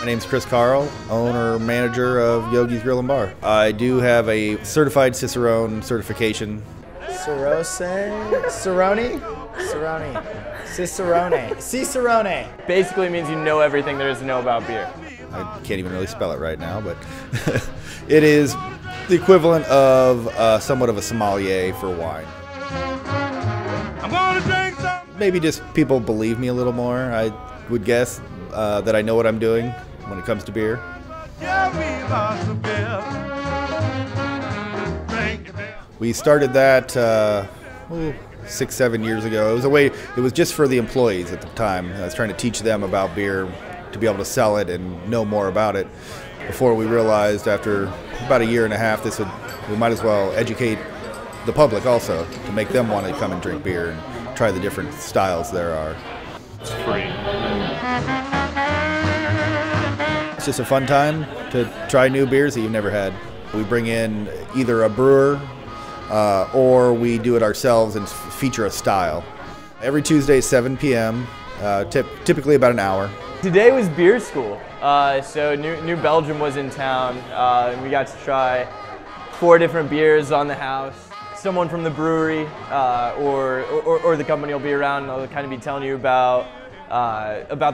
My name's Chris Carl, owner, manager of Yogi's Grill and Bar. I do have a certified Cicerone certification. Cicerone. Basically means you know everything there is to know about beer. I can't even really spell it right now, but it is the equivalent of somewhat of a sommelier for wine. I'm gonna drink some. Maybe just people believe me a little more. I would guess that I know what I'm doing when it comes to beer. We started that 6-7 years ago. It was just for the employees at the time. I was trying to teach them about beer, to be able to sell it and know more about it. Before we realized, after about a year and a half, we might as well educate the public also, to make them want to come and drink beer and try the different styles there are. It's free. It's just a fun time to try new beers that you've never had. We bring in either a brewer or we do it ourselves and feature a style. Every Tuesday, 7 p.m., typically about an hour. Today was beer school. So New Belgium was in town. And we got to try 4 different beers on the house. Someone from the brewery or the company will be around and they'll kind of be telling you about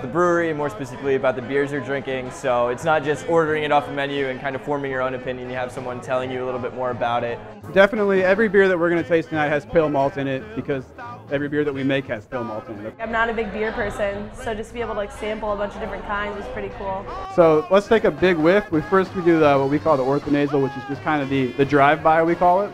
the brewery and more specifically about the beers you're drinking. So it's not just ordering it off a menu and kind of forming your own opinion. You have someone telling you a little bit more about it. Definitely every beer that we're going to taste tonight has pale malt in it, because every beer that we make has pale malt in it. I'm not a big beer person, so just to be able to sample a bunch of different kinds is pretty cool. So let's take a big whiff. First we do what we call the orthonasal, which is just kind of the drive-by, we call it.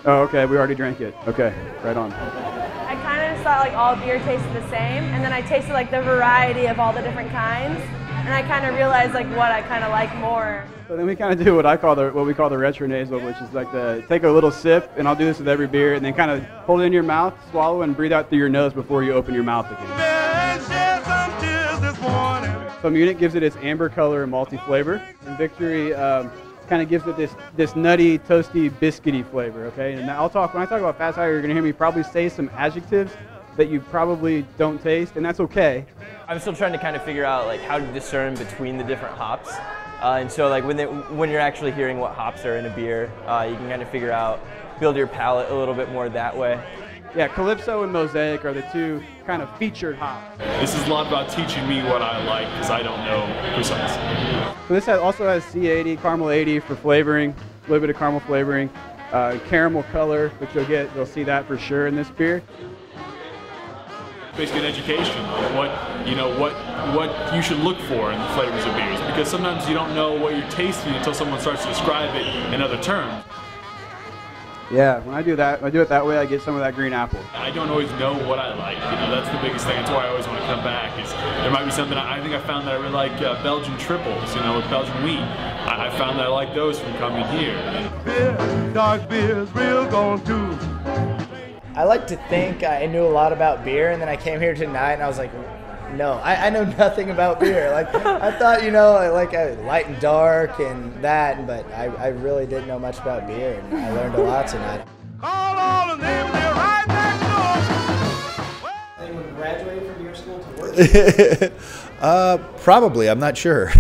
Oh, okay, we already drank it. Okay, right on. I kind of thought like all beer tasted the same, and then I tasted like the variety of all the different kinds, and I kind of realized like what I kind of like more. So then we kind of do what we call the retronasal, which is like take a little sip, and I'll do this with every beer, and then kind of hold it in your mouth, swallow, and breathe out through your nose before you open your mouth again. So Munich gives it its amber color and malty flavor, and Victory kind of gives it this nutty, toasty, biscuity flavor. Okay, and when I talk about Fast Hire, you're gonna hear me probably say some adjectives that you probably don't taste, and that's okay. I'm still trying to kind of figure out like how to discern between the different hops, and so like when you're actually hearing what hops are in a beer, you can kind of build your palate a little bit more that way. Yeah, Calypso and Mosaic are the 2 kind of featured hops. This is a lot about teaching me what I like, because I don't know precisely. So this also has C80, caramel 80 for flavoring, a little bit of caramel flavoring, caramel color, which you'll see that for sure in this beer. Basically an education of what you should look for in the flavors of beers, because sometimes you don't know what you're tasting until someone starts to describe it in other terms. Yeah, when I do it that way, I get some of that green apple. I don't always know what I like. That's the biggest thing. That's why I always want to come back. There might be something I think I found that I really like Belgian triples, with Belgian wheat. I found that I like those from coming here. Beer, dark beer's real gone too. I like to think I knew a lot about beer, and then I came here tonight and I was like, no, I know nothing about beer. Like I thought, like light and dark and that, but I really didn't know much about beer, and I learned a lot tonight. Call all the names, they're right next door. Anyone graduated from your school to work? Probably, I'm not sure.